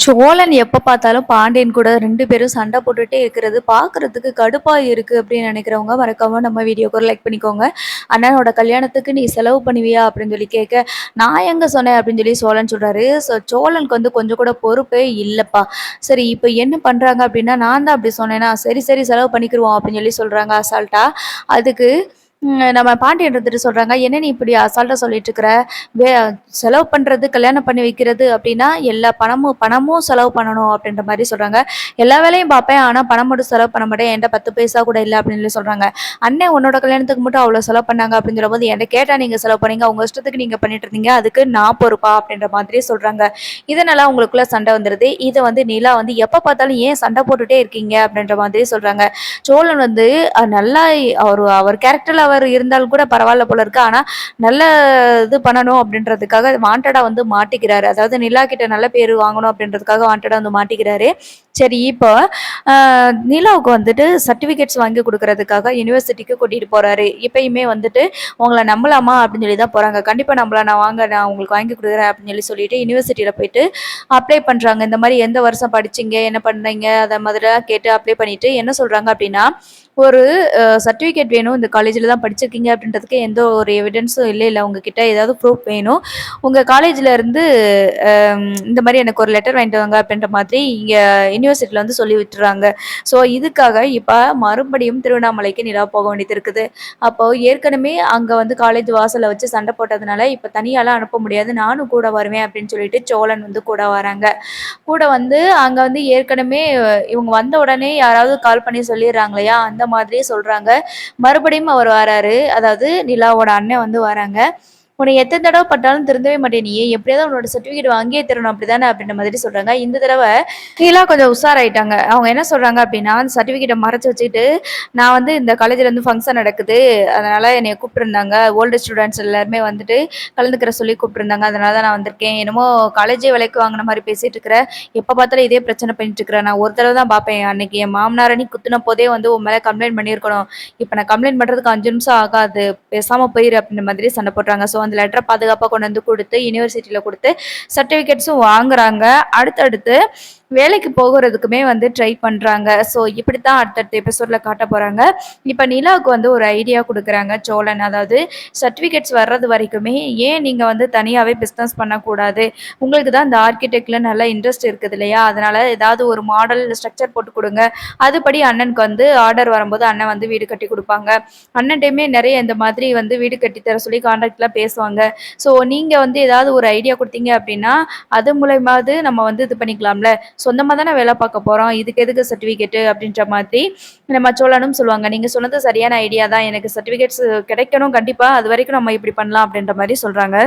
சோழன் எப்ப பார்த்தாலும் பாண்டியன் கூட 2 பேரும் சண்டை போட்டுட்டே இருக்கிறது பார்க்கறதுக்கு கடுப்பா இருக்கு அப்படின்னு நினைக்கிறவங்க மறக்காம நம்ம வீடியோக்கு ஒரு லைக் பண்ணிக்கோங்க. அண்ணனோட கல்யாணத்துக்கு நீ செலவு பண்ணுவியா அப்படின்னு சொல்லி கேட்க, நான் எங்க சொன்னேன் அப்படின்னு சொல்லி சோழன் சொல்றாரு. ஸோ சோழனுக்கு வந்து கொஞ்சம் கூட பொறுப்பே இல்லப்பா. சரி இப்போ என்ன பண்றாங்க அப்படின்னா, நான் தான் அப்படி சொன்னேனா, சரி சரி செலவு பண்ணிக்கிருவோம் அப்படின்னு சொல்லி சொல்றாங்க அசால்ட்டா. அதுக்கு நம்ம பாண்டியன் இருந்துட்டு சொல்றாங்க, என்ன நீ இப்படி அசால்ட்டா சொல்லிட்டு இருக்கிற? வே செலவு பண்றது, கல்யாணம் பண்ணி வைக்கிறது அப்படின்னா, எல்லா பணமும் பணமும் செலவு பண்ணணும் அப்படின்ற மாரி சொல்றாங்க. எல்லா வேலையும் பார்ப்பேன். ஆனா பணம் மட்டும் செலவு பண்ண மாட்டேன். என்ட்ட 10 பைசா கூட இல்ல அப்படின்னு சொல்லி சொல்றாங்க. அண்ணன் உன்னோட கல்யாணத்துக்கு மட்டும் அவ்வளோ செலவு பண்ணாங்க அப்படின்னு சொல்லும்போது, என்ட்ட கேட்டா நீங்க செலவு பண்ணீங்க. உங்க இஷ்டத்துக்கு நீங்க பண்ணிட்டு இருந்தீங்க. அதுக்கு நான் பொறுப்பா? அப்படின்ற மாதிரி சொல்றாங்க. இதனால அவங்களுக்குள்ள சண்டை வந்துருது. இத வந்து நிலா வந்து எப்ப பார்த்தாலும் ஏன் சண்டை போட்டுட்டே இருக்கீங்க? அப்படின்ற மாதிரி சொல்றாங்க. சோழன் வந்து நல்லா அவர் கேரக்டர்ல அவர் இருந்தாலும் கூட பரவாயில்ல போல இருக்கு. ஆனா நல்ல இது பண்ணணும் அப்படின்றதுக்காக வாண்டடா வந்து மாட்டிக்கிறாரு. அதாவது நிலா கிட்ட நல்ல பேரு வாங்கணும் அப்படின்றதுக்காக வாண்டடா வந்து மாட்டிக்கிறாரு. சரி இப்போ நிலாவுக்கு வந்துட்டு சர்டிஃபிகேட்ஸ் வாங்கி குடுக்குறதுக்காக யுனிவர்சிட்டிக்கு கூட்டிட்டு போறாரு. இப்பயுமே வந்துட்டு உங்கள நம்பலாமா அப்படின்னு சொல்லி தான் போறாங்க. கண்டிப்பா நம்பலாம். நான் உங்களுக்கு வாங்கி குடுக்குறேன் அப்படின்னு சொல்லிட்டு யுனிவர்சிட்டியில போயிட்டு அப்ளை பண்றாங்க. இந்த மாரி எந்த வருஷம் படிச்சீங்க? என்ன பண்ணீங்க? அத மாதிரிலாம் கேட்டு அப்ளை பண்ணிட்டு என்ன சொல்றாங்க அப்படின்னா, ஒரு சர்டிஃபிகேட் வேணும். இந்த காலேஜ்ல தான் படிச்சிருக்கீங்க அப்படின்றதுக்கு எந்த ஒரு எவிடன்ஸும் இல்ல உங்ககிட்ட. ஏதாவது ப்ரூஃப் வேணும். உங்க காலேஜ்ல இருந்து இந்த மாரி எனக்கு ஒரு லெட்டர் வாங்கிட்டு வாங்க அப்படின்ற மாதிரி இங்க யுனிவர்சிட்டில வந்து சொல்லி விட்டுறாங்க. ஸோ இதுக்காக இப்ப மறுபடியும் திருவண்ணாமலைக்கு நிலா போக வேண்டியது இருக்குது. அப்போ ஏற்கனவே அங்க வந்து காலேஜ் வாசல்ல வச்சு சண்டை போட்டதுனால, இப்ப தனியாலாம் அனுப்ப முடியாது. நானும் கூட வருவேன் அப்படின்னு சொல்லிட்டு சோழன் வந்து கூட வராங்க. கூட வந்து அங்க வந்து ஏற்கனவே இவங்க வந்த உடனே யாராவது கால் பண்ணி சொல்லிடுறாங்களையா, அந்த மாதிரியே சொல்றாங்க. மறுபடியும் அவர் வராரு. அதாவது நிலாவோட அண்ணன் வந்து வராங்க. "உன்னை எத்தன தடவ பட்டாலும் திருந்தவே மாட்டியா நீ? எப்படியாவது உன்னோட சர்டிஃபிகேட் வாங்கியே தரணும் அப்படிதானே?" அப்படின்ற மாதிரி சொல்றாங்க. இந்த தடவ நிலா கொஞ்சம் உஷாராயிட்டாங்க. அவங்க என்ன சொல்றாங்க அப்படின்னா, அந்த சர்டிஃபிகேட்ட மறைச்சு வச்சுட்டு, "நான் வந்து இந்த காலேஜ்ல வந்து ஃபங்ஷன் நடக்குது. அதனால என்னைய கூப்பிட்டுருந்தாங்க. ஓல்டு ஸ்டூடண்ட்ஸ் எல்லாருமே வந்துட்டு கலந்துக்கிற சொல்லி கூப்பிட்டுருந்தாங்க. அதனால தான் நான் வந்திருக்கேன். என்னமோ காலேஜே விலைக்கு வாங்குன மாரி பேசிட்டு இருக்கிற. எப்ப பார்த்தாலும் இதே பிரச்சனை பண்ணிட்டு இருக்கிற. நான் ஒரு தடவ தான் பார்ப்பேன். அன்னைக்கு என் மாமனார நீ குத்துன போதே வந்து உன் மேல கம்ப்ளைண்ட் பண்ணியிருக்கணும். இப்ப நான் கம்ப்ளைண்ட் பண்றதுக்கு 5 நிமிஷம் ஆகாது. பேசாம போயிரு" அப்படின்ற மாதிரி சண்டை போடுறாங்க. ஸோ அந்த லெட்டர பாதுகாப்பா கொண்டு வந்து குடுத்து, யுனிவர்சிட்டில குடுத்து சர்டிஃபிகேட்ஸும் வாங்குறாங்க. அடுத்தடுத்து வேலைக்கு போகுறதுக்குமே வந்து ட்ரை பண்றாங்க. ஸோ இப்படித்தான் அடுத்தடுத்த எபிசோட்ல காட்ட போறாங்க. இப்ப நிலாவுக்கு வந்து ஒரு ஐடியா குடுக்குறாங்க சோழன். அதாவது சர்டிஃபிகேட்ஸ் வர்றது வரைக்குமே ஏன் நீங்க வந்து தனியாவே பிசினஸ் பண்ணக்கூடாது? உங்களுக்கு தான் இந்த ஆர்க்கிடெக்ட்ல நல்ல இன்ட்ரெஸ்ட் இருக்குது இல்லையா? அதனால ஏதாவது ஒரு மாடல் ஸ்ட்ரக்சர் போட்டு குடுங்க. அதுபடி அண்ணனுக்கு வந்து ஆர்டர் வரும்போது அண்ணன் வந்து வீடு கட்டி குடுப்பாங்க. அண்ணன்ட்டயுமே நெறைய இந்த மாதிரி வந்து வீடு கட்டி தர சொல்லி கான்ட்ராக்ட்லாம் பேசுவாங்க. ஸோ நீங்க வந்து ஏதாவது ஒரு ஐடியா குடுத்தீங்க அப்படின்னா, அது மூலியமாவது நம்ம வந்து இது பண்ணிக்கலாம்ல. சொந்தமா தானே வேலை பார்க்க போறோம். இதுக்கு எதுக்கு சர்டிஃபிகேட்டு அப்படின்ற மாதிரி நம்ம சோழனும் சொல்லுவாங்க. நீங்க சொன்னது சரியான ஐடியா தான். எனக்கு சர்டிஃபிகேட்ஸ் கிடைக்கணும் கண்டிப்பா. அதுவரைக்கும் நம்ம இப்படி பண்ணலாம் அப்படின்ற மாரி சொல்றாங்க.